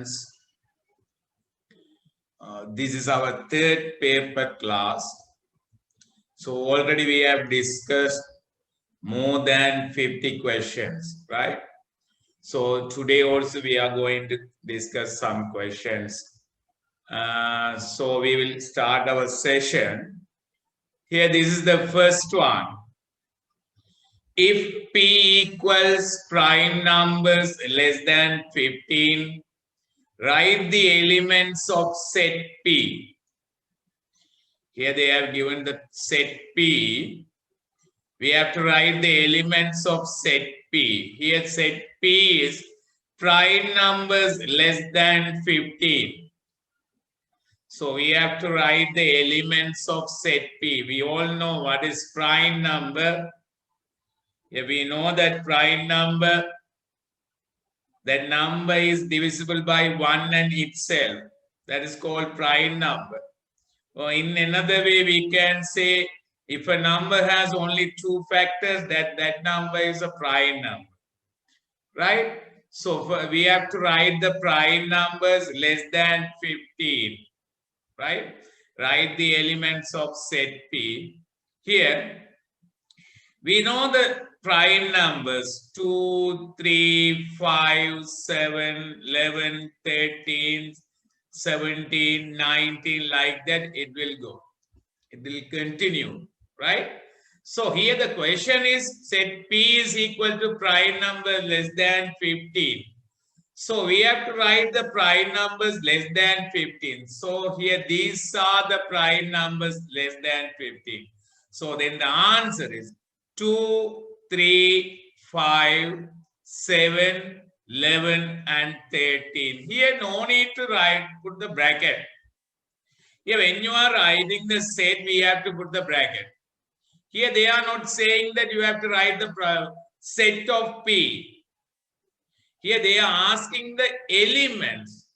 students. This is our third paper class. So already we have discussed more than 50 questions, right? So today also we are going to discuss some questions. So we will start our session. Here, this is the first one. If P equals prime numbers less than 15, write the elements of set P. Here they have given the set P. We have to write the elements of set P. Here set P is prime numbers less than 15. So we have to write the elements of set P. We all know what is prime number. Here we know that prime number, that number is divisible by 1 and itself. That is called prime number. Or in another way, we can say if a number has only two factors, that number is a prime number. Right? So we have to write the prime numbers less than 15. Right? Write the elements of set P. Here, we know the prime numbers 2, 3, 5, 7, 11, 13, 17, 19, like that it will go. It will continue, right? So here the question is set P is equal to prime number less than 15. So we have to write the prime numbers less than 15. So here these are the prime numbers less than 15. So then the answer is 2, 3, 5, 7, 11 and 13. Here no need to write, put the bracket. Here when you are writing the set, we have to put the bracket. Here they are not saying that you have to write the set of P. Here they are asking the elements.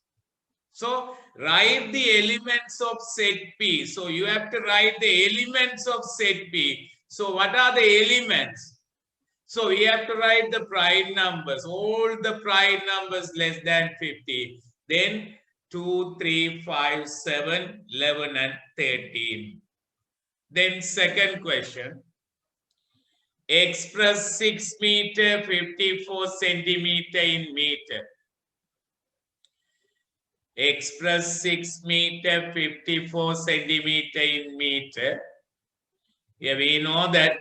So write the elements of set P. So you have to write the elements of set P. So what are the elements? So we have to write the prime numbers, all the prime numbers less than 50. Then 2, 3, 5, 7, 11 and 13. Then second question. Express 6 meter 54 centimeter in meter. Express 6 meter 54 centimeter in meter. Here we know that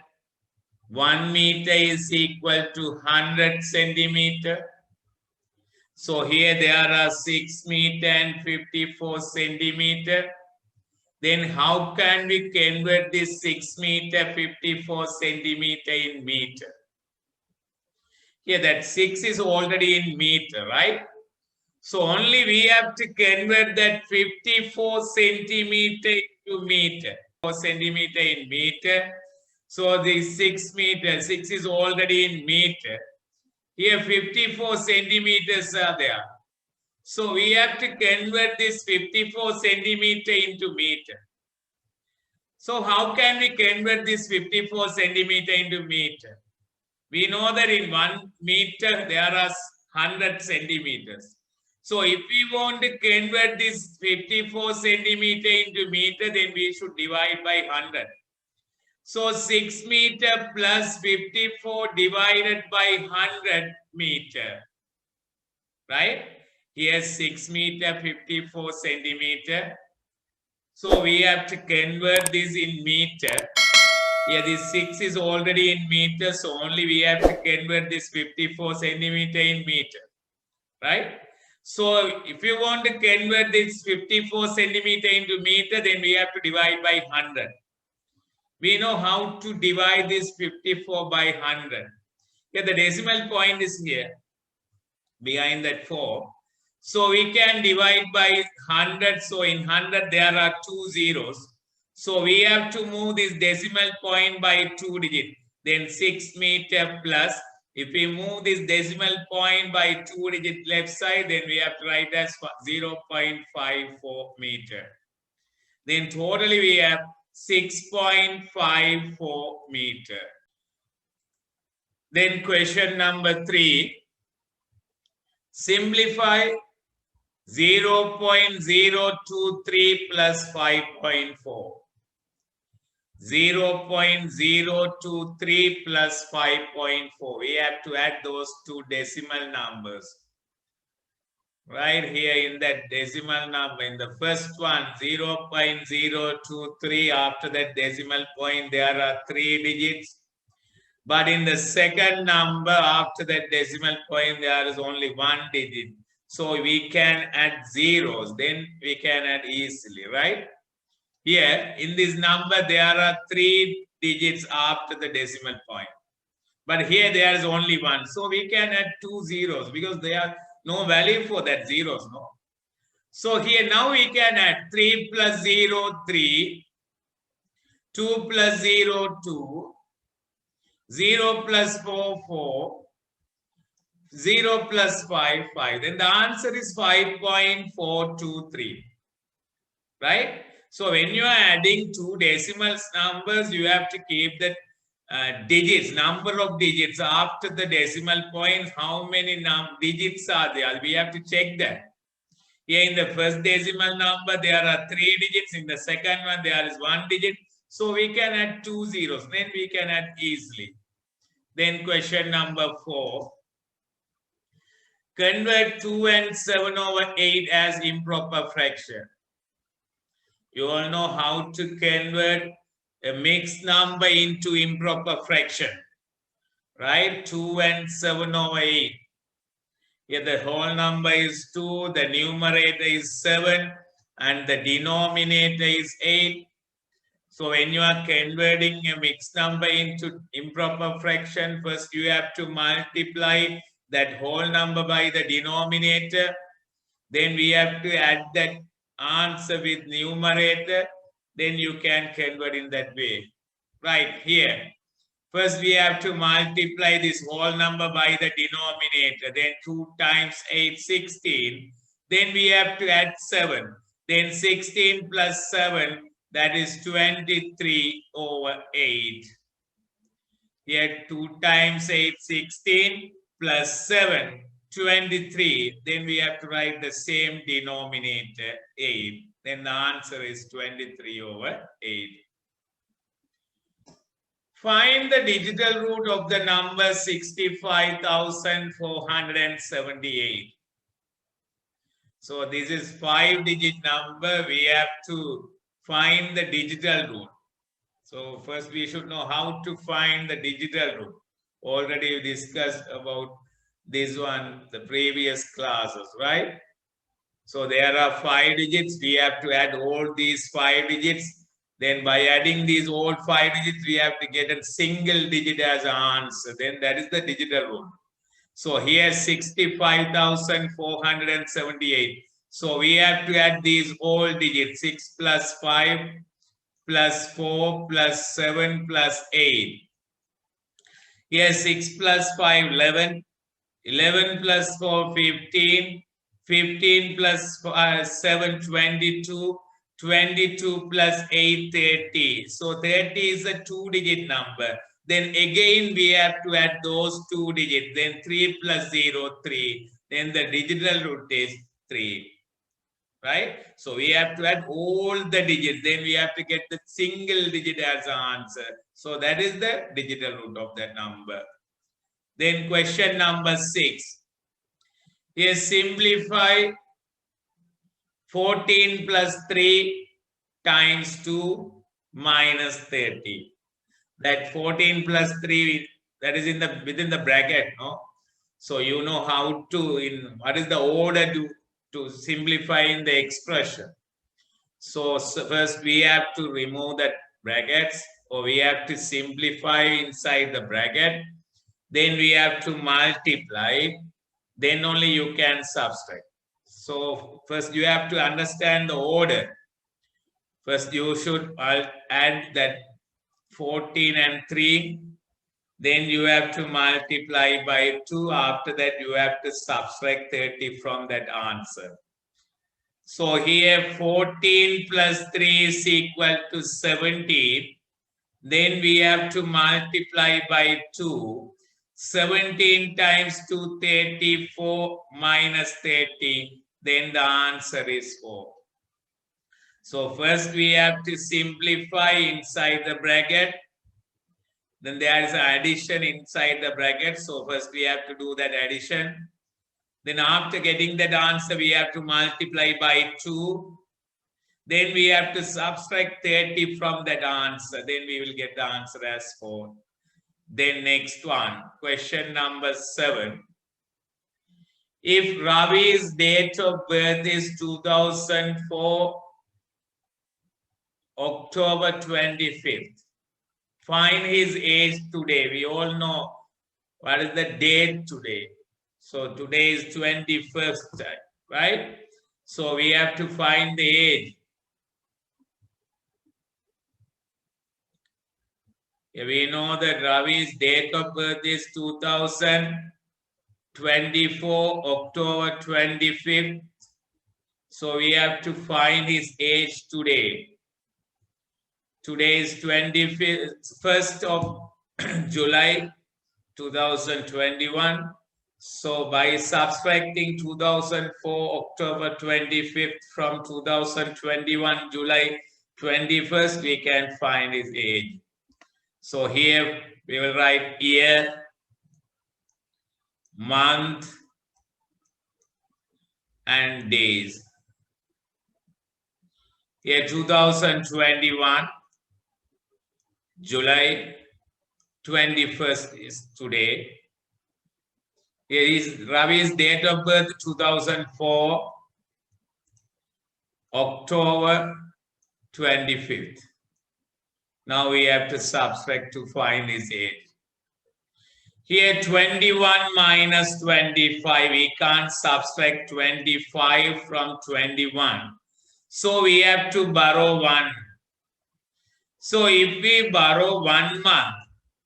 1 meter is equal to 100 centimeter. So here there are 6 meter and 54 centimeter. Then how can we convert this 6 meter 54 centimeter in meter? Here that 6 is already in meter, right? So only we have to convert that 54 centimeter into meter. 4 centimeter in meter. So the 6 meter, 6 is already in meter. Here 54 centimeters are there. So we have to convert this 54 centimeter into meter. So how can we convert this 54 centimeter into meter? We know that in 1 meter there are 100 centimeters. So if we want to convert this 54 centimeter into meter, then we should divide by 100. So 6 meter plus 54 divided by 100 meter. Right? Here 6 meter 54 centimeter. So we have to convert this in meter. Here this 6 is already in meter. So only we have to convert this 54 centimeter in meter. Right? So if you want to convert this 54 centimeter into meter, then we have to divide by 100. We know how to divide this 54 by 100. Here the decimal point is here, behind that 4. So we can divide by 100. So in 100 there are 2 zeros. So we have to move this decimal point by 2 digits. Then 6 meter plus. If we move this decimal point by 2 digit left side, then we have to write as 0.54 meter. Then totally we have 6.54 meter. Then question number 3. Simplify 0.023 plus 5.4. 0.023 plus 5.4. We have to add those two decimal numbers. Right here in that decimal number, in the first one, 0.023, after that decimal point, there are 3 digits. But in the second number, after that decimal point, there is only 1 digit. So we can add zeros, then we can add easily, right? Here, in this number, there are 3 digits after the decimal point. But here there is only 1. So we can add 2 zeros because there are no value for that zeros, no? So here now we can add 3 plus 0, 3. 2 plus 0, 2. 0 plus 4, 4. 0 plus 5, 5. Then the answer is 5.423. Right? So when you are adding two decimal numbers, you have to keep the digits, number of digits after the decimal point. How many digits are there? We have to check that. Here in the first decimal number, there are 3 digits. In the second one, there is 1 digit. So we can add 2 zeros. Then we can add easily. Then question number 4. Convert 2 and 7/8 as improper fraction. You all know how to convert a mixed number into improper fraction. Right? 2 and 7/8. Here the whole number is 2, the numerator is 7, and the denominator is 8. So when you are converting a mixed number into improper fraction, first you have to multiply that whole number by the denominator. Then we have to add that answer with numerator. Then you can convert in that way. Right here. First, we have to multiply this whole number by the denominator. Then 2 times 8, 16. Then we have to add 7. Then 16 plus 7, that is 23/8. Here 2 times 8, 16 plus 7, 23. Then we have to write the same denominator, 8. Then the answer is 23/8. Find the digital root of the number 65,478. So this is 5-digit number. We have to find the digital root. So first we should know how to find the digital root. Already we discussed about this one, the previous classes, right? So there are 5 digits. We have to add all these 5 digits. Then by adding these all 5 digits, we have to get a single digit as an answer. Then that is the digital root. So here 65,478. So we have to add these all digits. 6 plus 5 plus 4 plus 7 plus 8. Here 6 plus 5, 11. 11 plus 4, 15. 15 plus 7, 22. 22 plus 8, 30. So 30 is a 2-digit number. Then again we have to add those 2 digits. Then 3 plus 0, 3. Then the digital root is 3. Right? So we have to add all the digits. Then we have to get the single digit as an answer. So that is the digital root of that number. Then question number 6. Here simplify 14 plus 3 times 2 minus 30. That 14 plus 3, that is in the within the bracket, no? So you know how to, what is the order to simplify in the expression. So first we have to remove that brackets, or we have to simplify inside the bracket. Then we have to multiply. Then only you can subtract. So first you have to understand the order. First you should add that 14 and 3. Then you have to multiply by 2. After that you have to subtract 30 from that answer. So here 14 plus 3 is equal to 17. Then we have to multiply by 2. 17 times 2, 34 minus 30. then the answer is 4. So first we have to simplify inside the bracket. Then there is an addition inside the bracket. So first we have to do that addition. Then after getting that answer, we have to multiply by 2. Then we have to subtract 30 from that answer. Then we will get the answer as 4. Then next one, question number 7. If Ravi's date of birth is 2004, October 25th, find his age today. We all know what is the date today. So today is 21st, right? So we have to find the age. We know that Ravi's date of birth is 2024, October 25th. So we have to find his age today. Today is 21st of July 2021. So by subtracting 2004 October 25th from 2021 July 21st, we can find his age. So here we will write year, month, and days. Here 2021 July 21st is today. Here is Ravi's date of birth 2004 October 25th. Now we have to subtract to find his age. Here 21 minus 25, we can't subtract 25 from 21. So we have to borrow 1. So if we borrow 1 month,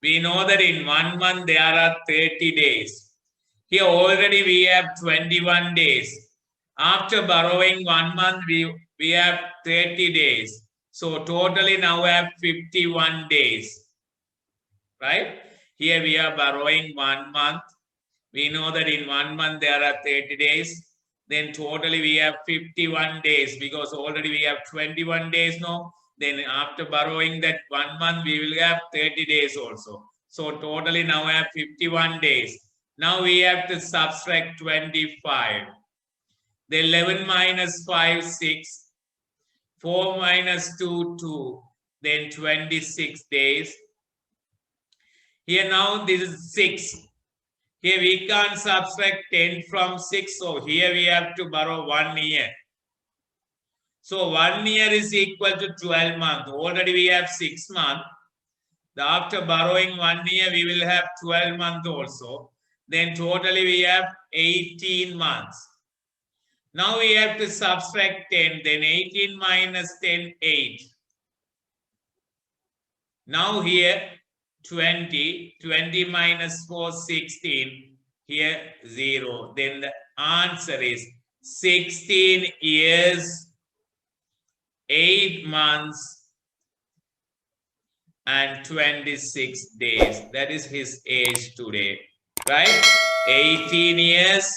we know that in 1 month there are 30 days. Here already we have 21 days. After borrowing 1 month, we have 30 days. So totally now we have 51 days. Right? Here we are borrowing 1 month. We know that in 1 month there are 30 days. Then totally we have 51 days because already we have 21 days now. Then after borrowing that 1 month, we will have 30 days also. So totally now we have 51 days. Now we have to subtract 25. The 11 minus 5, 6. 4 minus 2, 2. Then 26 days. Here now this is 6. Here we can't subtract 10 from 6. So here we have to borrow 1 year. So 1 year is equal to 12 months. Already we have 6 months. After borrowing 1 year, we will have 12 months also. Then totally we have 18 months. Now we have to subtract 10. Then 18 minus 10, 8. Now here 20. 20 minus 4, 16. Here 0. Then the answer is 16 years, 8 months, and 26 days. That is his age today, right? 16 years,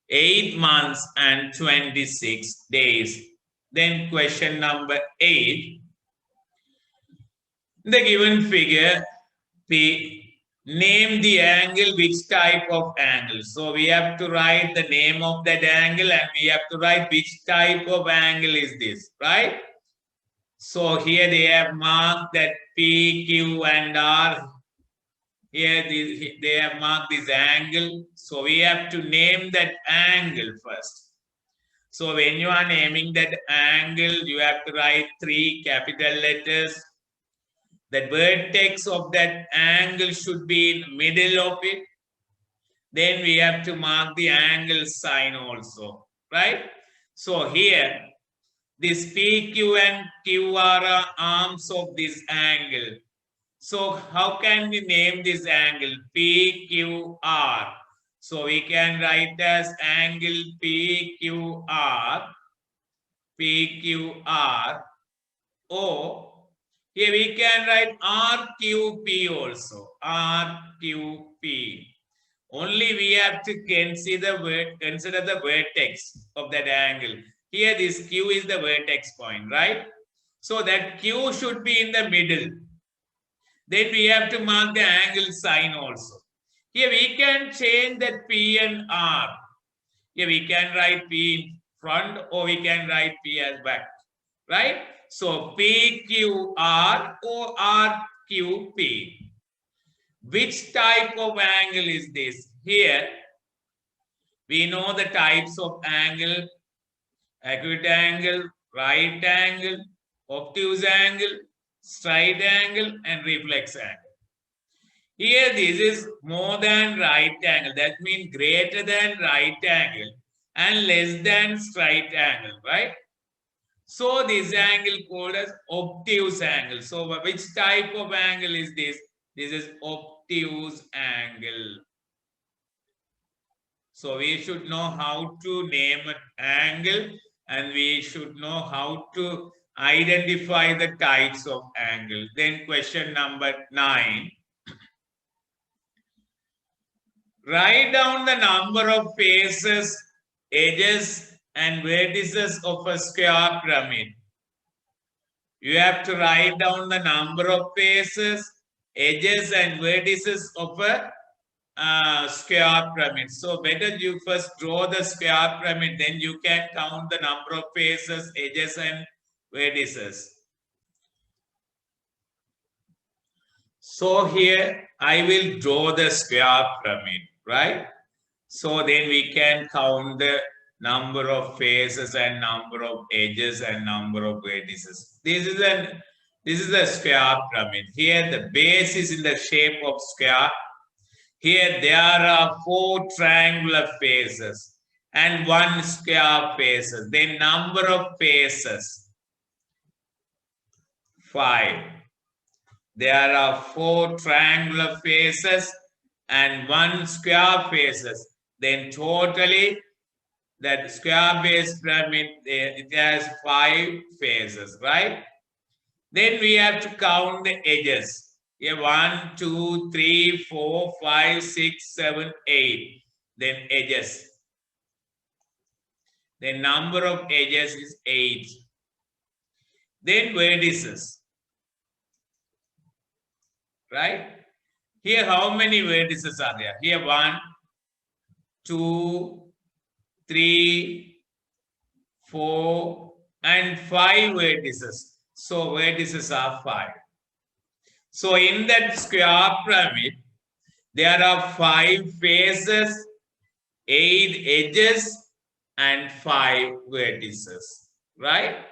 8 months, and 26 days. Then question number 8. The given figure P, name the angle, which type of angle. So we have to write the name of that angle and we have to write which type of angle is this, right? So here they have marked that P, Q, and R. Here they have marked this angle. So we have to name that angle first. So when you are naming that angle, you have to write 3 capital letters. The vertex of that angle should be in the middle of it. Then we have to mark the angle sign also, right? So here, this PQ and QR are arms of this angle. So how can we name this angle? PQR. So we can write as angle PQR. PQR. Or here we can write RQP also. RQP. Only we have to consider the vertex of that angle. Here this Q is the vertex point, right? So that Q should be in the middle. Then we have to mark the angle sign also. Here we can change that P and R. Here we can write P in front or we can write P as back, right? So PQR or RQP. Which type of angle is this? Here we know the types of angle: acute angle, right angle, obtuse angle, straight angle, and reflex angle. Here this is more than right angle. That means greater than right angle and less than straight angle, right? So this angle called as obtuse angle. So which type of angle is this? This is obtuse angle. So we should know how to name an angle and we should know how to identify the types of angle. Then question number 9. Write down the number of faces, edges, and vertices of a square pyramid. You have to write down the number of faces, edges, and vertices of a square pyramid. So better you first draw the square pyramid, then you can count the number of faces, edges, and vertices. So here I will draw the square pyramid, right? So then we can count the number of faces and number of edges and number of vertices. This is a square pyramid. Here the base is in the shape of square. Here there are 4 triangular faces and 1 square faces. The number of faces 5. There are 4 triangular faces and 1 square faces. Then totally that square base pyramid, it has 5 faces, right? Then we have to count the edges. Here 1, 2, 3, 4, 5, 6, 7, 8. Then edges. The number of edges is 8. Then vertices. Right? Here how many vertices are there? Here 1, 2, 3, 4, and 5 vertices. So vertices are 5. So in that square pyramid, there are 5 faces, 8 edges, and 5 vertices. Right?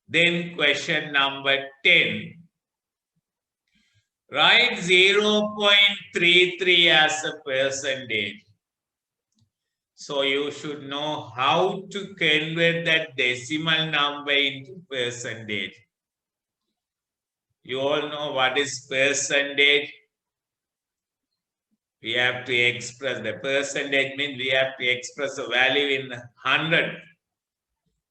Then question number 10. Write 0.33 as a percentage. So you should know how to convert that decimal number into percentage. You all know what is percentage. We have to express the percentage means we have to express a value in 100.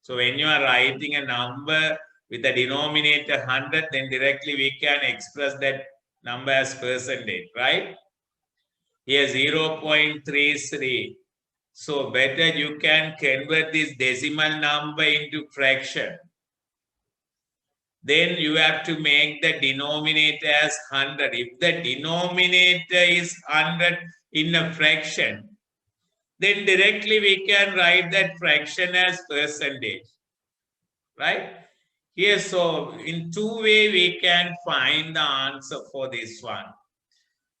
So when you are writing a number with the denominator 100, then directly we can express that number as percentage, right? Here 0.33. So better you can convert this decimal number into fraction. Then you have to make the denominator as 100. If the denominator is 100 in a fraction, then directly we can write that fraction as percentage. Right? Here, so in 2 ways we can find the answer for this one.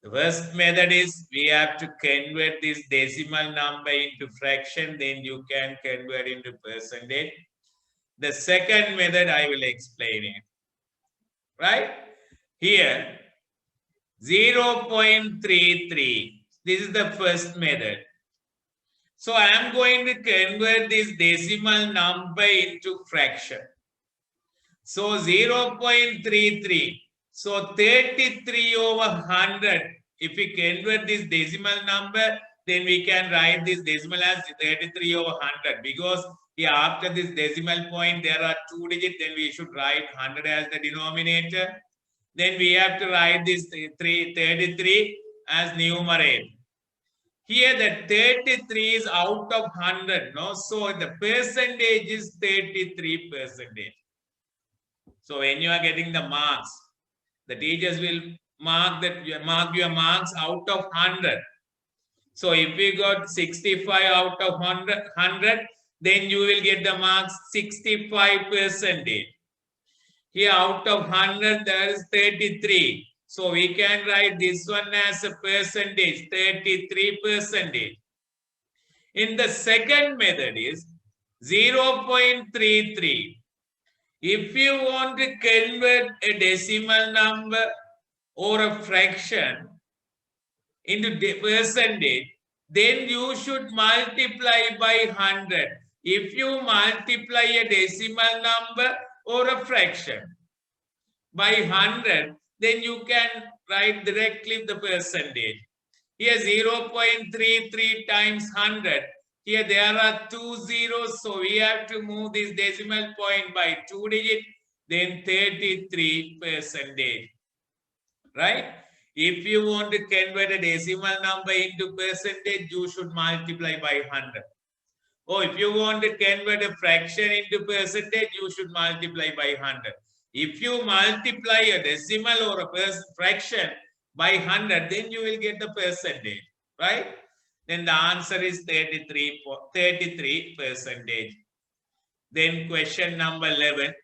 The first method is we have to convert this decimal number into fraction, then you can convert into percentage. The second method I will explain it. Right? Here, 0.33. This is the first method. So I am going to convert this decimal number into fraction. So 0.33. So 33 over 100. If we convert this decimal number, then we can write this decimal as 33 over 100. Because here after this decimal point, there are 2 digits. Then we should write 100 as the denominator. Then we have to write this 33 as numerator. Here the 33 is out of 100, no? So the percentage is 33%. So when you are getting the marks, the teachers will mark your marks out of 100. So if you got 65 out of 100, then you will get the marks 65%. Here out of 100, there is 33. So we can write this one as a percentage, 33%. In the second method is 0.33. If you want to convert a decimal number or a fraction into percentage, then you should multiply by 100. If you multiply a decimal number or a fraction by 100, then you can write directly the percentage. Here 0.33 times 100. Here there are 2 zeros, so we have to move this decimal point by 2 digits, then 33%. Right? If you want to convert a decimal number into percentage, you should multiply by 100. Or if you want to convert a fraction into percentage, you should multiply by 100. If you multiply a decimal or a fraction by 100, then you will get the percentage, right? Then the answer is 33%. Then question number 11.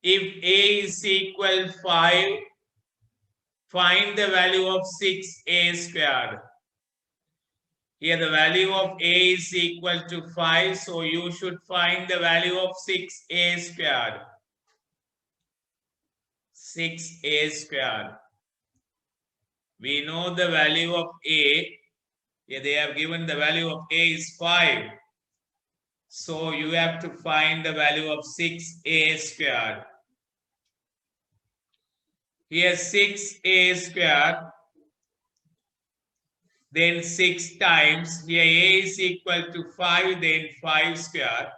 If A is equal 5, find the value of 6A squared. Here the value of A is equal to 5. So you should find the value of 6A squared. 6A squared. We know the value of A. Here they have given the value of A is 5. So you have to find the value of 6A squared. Here 6A squared. Then 6 times. Here A is equal to 5. Then 5 squared.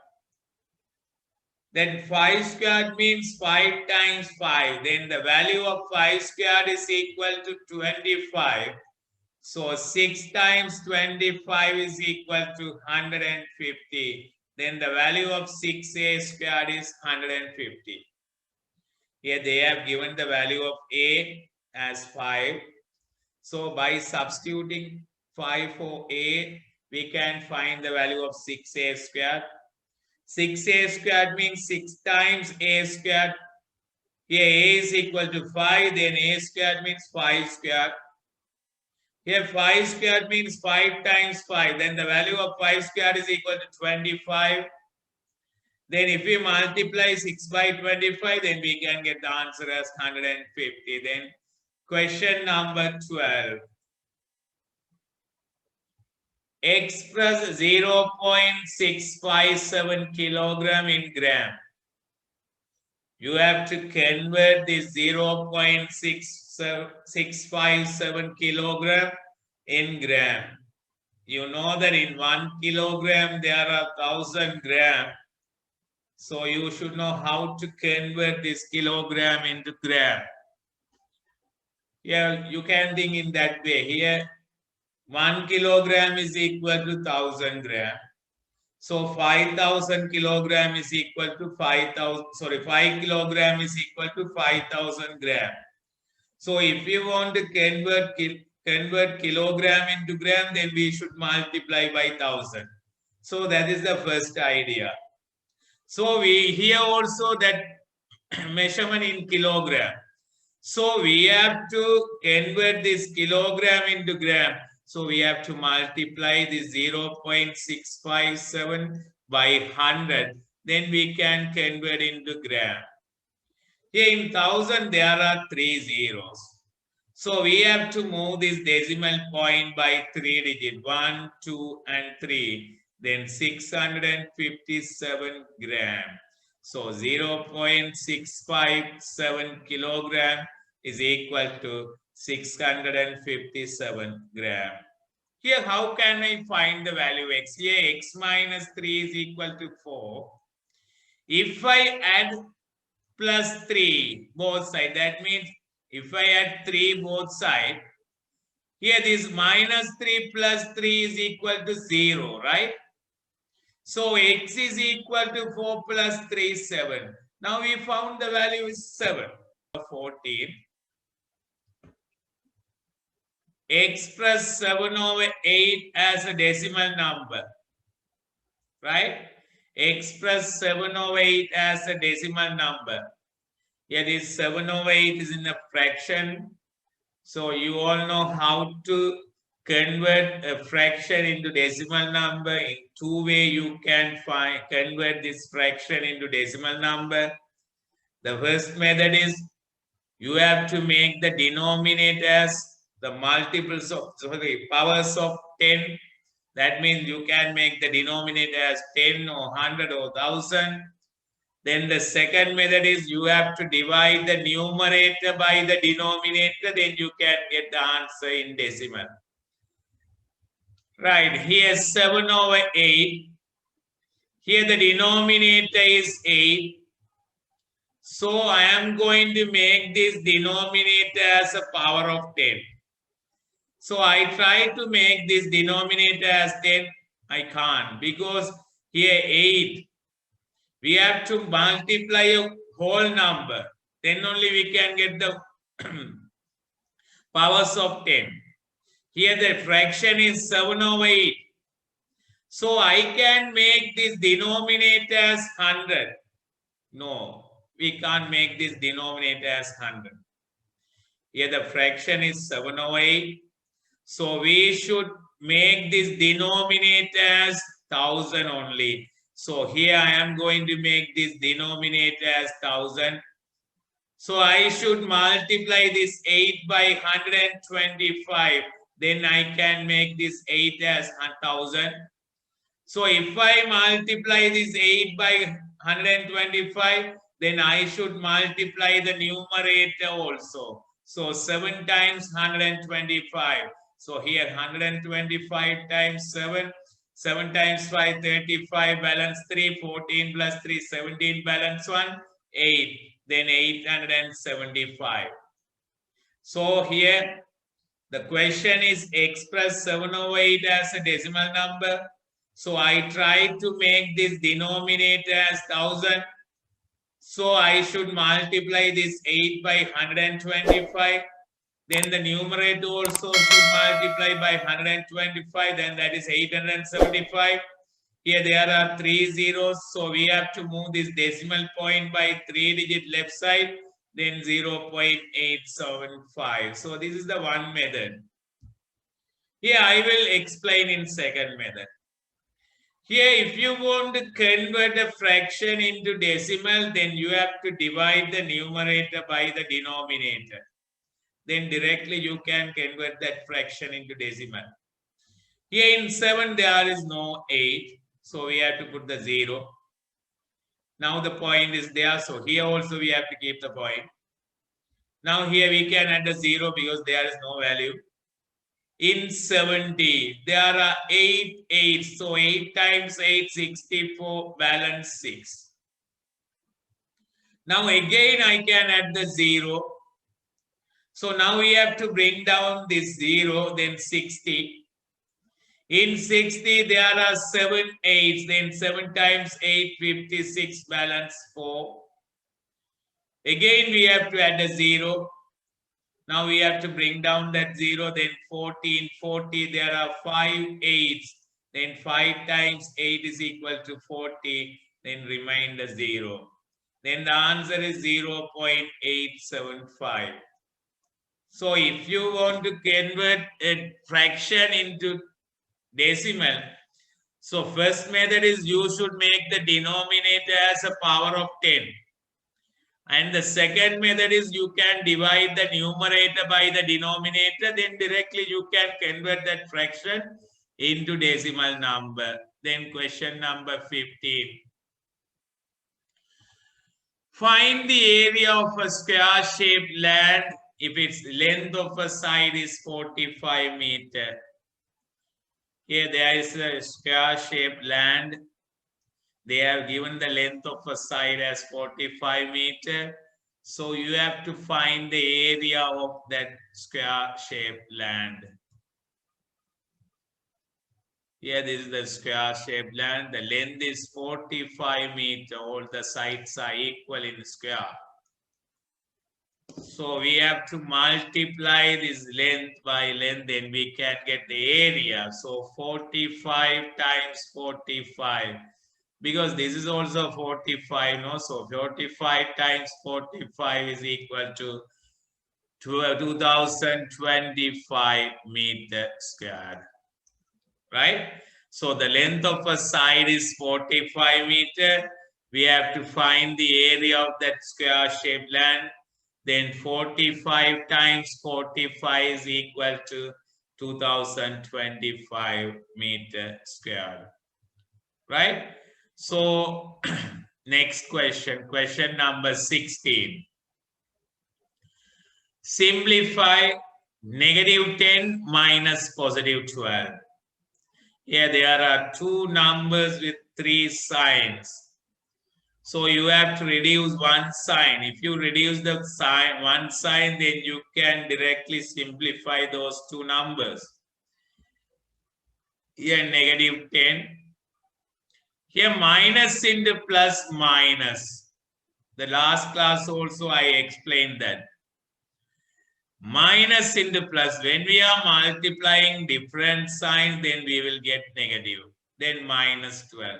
Then 5 squared means 5 times 5. Then the value of 5 squared is equal to 25. So 6 times 25 is equal to 150. Then the value of 6A squared is 150. Here they have given the value of A as 5. So by substituting 5 for A, we can find the value of 6A squared. 6A squared means 6 times A squared. Here A is equal to 5, then A squared means 5 squared. Here 5 squared means 5 times 5. Then the value of 5 squared is equal to 25. Then if we multiply 6 by 25, then we can get the answer as 150. Then question number 12. Express 0.657 kilogram in gram. You have to convert this 0.657 kilogram in gram. You know that in 1 kilogram there are 1000 grams. So you should know how to convert this kilogram into gram. Yeah, you can think in that way. Here 1 kilogram is equal to 1000 grams. So 5000 kilogram is equal to 5 kilogram is equal to 5000 grams. So if you want to convert kilogram into gram, then we should multiply by 1000. So that is the first idea. So we here also that measurement in kilogram. So we have to convert this kilogram into gram. So we have to multiply this 0.657 by 100. Then we can convert into gram. Here in 1000 there are 3 zeros. So we have to move this decimal point by 3 digits. 1, 2 and 3. Then 657 grams. So 0.657 kilogram is equal to 657 grams. Here, how can I find the value x? Here, x minus 3 is equal to 4. If I add plus 3 both sides, that means if I add 3 both sides, Here this minus 3 plus 3 is equal to 0, right? So x is equal to 4 plus 3 is 7. Now we found the value is 7. 14. Express 7 over 8 as a decimal number. Right? Express 7 over 8 as a decimal number. Here this 7 over 8 is in a fraction. So you all know how to convert a fraction into decimal number. In two ways you can convert this fraction into decimal number. The first method is you have to make the denominator as the multiples of, powers of 10. That means you can make the denominator as 10 or 100 or 1000. Then the second method is you have to divide the numerator by the denominator, then you can get the answer in decimal. Right, here 7 over 8. Here the denominator is 8. So I am going to make this denominator as a power of 10. So I try to make this denominator as 10. I can't because here 8. We have to multiply a whole number. Then only we can get the powers of 10. Here the fraction is 7 over 8. So I can make this denominator as 100. No, we can't make this denominator as 100. Here the fraction is 7 over 8. So we should make this denominator as 1000 only. So here I am going to make this denominator as 1000. So I should multiply this 8 by 125. Then I can make this 8 as 1000. So if I multiply this 8 by 125, then I should multiply the numerator also. So 7 times 125. So here 125 times 7. 7 times 5, 35, balance 3, 14 plus 3, 17, balance 1, 8. Then 875. So here the question is express 7 over 8 as a decimal number. So I try to make this denominator as 1000. So I should multiply this 8 by 125. Then the numerator also should multiply by 125. Then that is 875. Here there are 3 zeros. So we have to move this decimal point by 3-digit left side. Then 0.875. So this is the one method. Here I will explain in second method. Here, if you want to convert a fraction into decimal, then you have to divide the numerator by the denominator. Then directly you can convert that fraction into decimal. Here in 7, there is no 8. So we have to put the 0. Now the point is there. So here also we have to keep the point. Now here we can add a 0 because there is no value. In 70, there are 8 8s. So 8 times 8, 64, balance 6. Now again I can add the 0. So now we have to bring down this 0, then 60. In 60, there are 7 8s. Then 7 times 8, 56, balance 4. Again we have to add a 0. Now we have to bring down that 0, then 14, 40, there are 5 8s. Then 5 times 8 is equal to 40, then remain the 0. Then the answer is 0.875. So if you want to convert a fraction into decimal, so first method is you should make the denominator as a power of 10. And the second method is you can divide the numerator by the denominator. Then directly you can convert that fraction into decimal number. Then question number 15. Find the area of a square-shaped land if its length of a side is 45 meters. Here there is a square-shaped land. They have given the length of a side as 45 meters. So you have to find the area of that square-shaped land. Here this is the square shaped land. The length is 45 meters. All the sides are equal in square. So we have to multiply this length by length, then we can get the area. So 45 times 45. Because this is also 45, no? So 45 times 45 is equal to 2025 meter squared. Right? So the length of a side is 45 meter. We have to find the area of that square shaped land. Then 45 times 45 is equal to 2025 meter squared. Right? So next question, question number 16. Simplify -10 minus +12. Here there are two numbers with three signs. So you have to reduce one sign. If you reduce the sign, one sign, then you can directly simplify those two numbers. Here -10. Here minus into plus minus. The last class also I explained that. Minus into plus. When we are multiplying different signs, then we will get negative. Then -12.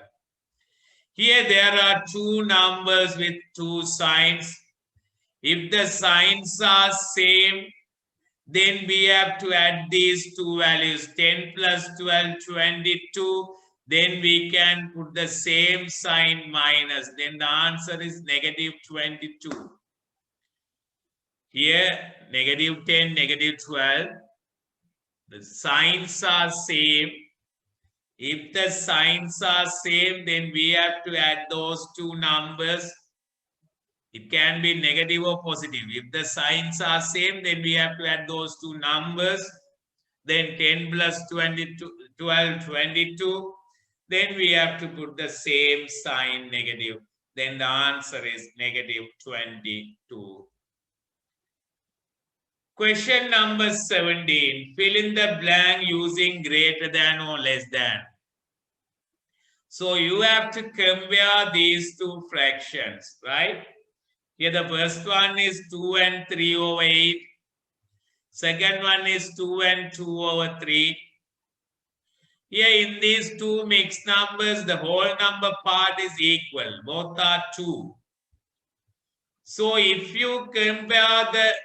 Here there are two numbers with two signs. If the signs are same, then we have to add these two values. 10 plus 12, 22. Then we can put the same sign minus. Then the answer is -22. Here, -10, -12. The signs are same. If the signs are same, then we have to add those two numbers. It can be negative or positive. If the signs are same, then we have to add those two numbers. Then 10 plus 22, 12, 22. Then we have to put the same sign negative. Then the answer is -22. Question number 17. Fill in the blank using greater than or less than. So you have to compare these two fractions, right? Here the first one is 2 and 3 over 8. Second one is 2 and 2 over 3. Here in these two mixed numbers, the whole number part is equal. Both are 2. So if you compare the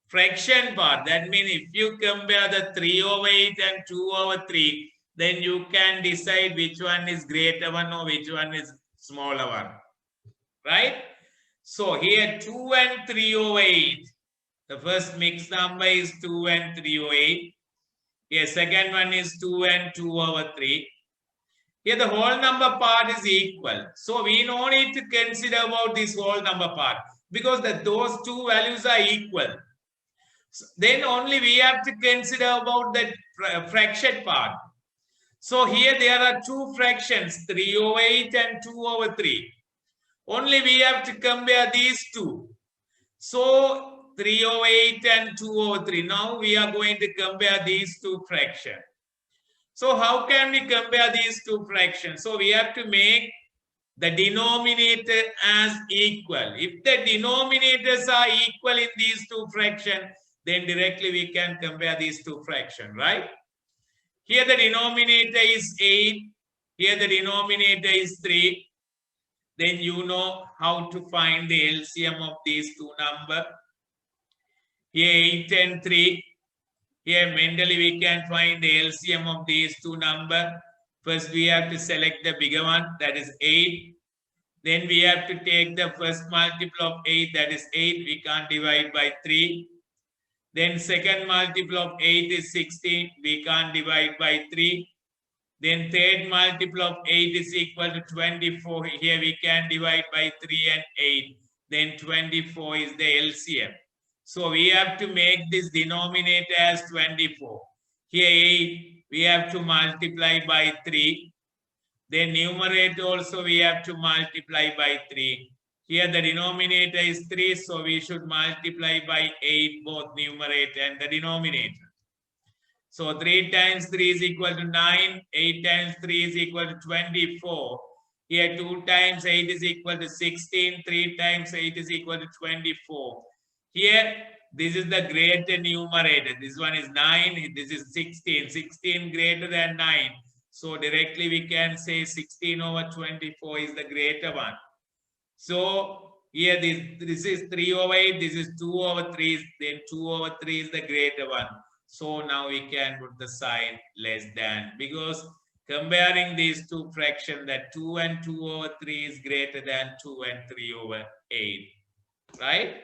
fraction part, that means if you compare the 3 over 8 and 2 over 3, then you can decide which one is greater one or which one is smaller one. Right? So here 2 and 3 over 8. The first mixed number is 2 and 3 over 8. Here second one is 2 and 2 over 3. Here the whole number part is equal. So we no need to consider about this whole number part because those two values are equal. So then only we have to consider about the fraction part. So here there are two fractions, 3 over 8 and 2 over 3. Only we have to compare these two. So 3 over 8 and 2 over 3. Now we are going to compare these two fractions. So how can we compare these two fractions? So we have to make the denominator as equal. If the denominators are equal in these two fractions, then directly we can compare these two fractions, right? Here the denominator is 8. Here the denominator is 3. Then you know how to find the LCM of these two numbers. Here 8 and 3. Here mentally we can find the LCM of these two numbers. First we have to select the bigger one, that is 8. Then we have to take the first multiple of 8, that is 8. We can't divide by 3. Then second multiple of 8 is 16. We can't divide by 3. Then third multiple of 8 is equal to 24. Here we can divide by 3 and 8. Then 24 is the LCM. So we have to make this denominator as 24. Here 8, we have to multiply by 3. Then numerator also we have to multiply by 3. Here the denominator is 3, so we should multiply by 8 both numerator and the denominator. So 3 times 3 is equal to 9. 8 times 3 is equal to 24. Here 2 times 8 is equal to 16. 3 times 8 is equal to 24. Here this is the greater numerator. This one is 9. This is 16. 16 greater than 9. So directly we can say 16 over 24 is the greater one. So here this is 3 over 8, this is 2 over 3, then 2 over 3 is the greater one. So now we can put the sign less than, because comparing these two fractions, that 2 and 2 over 3 is greater than 2 and 3 over 8. Right?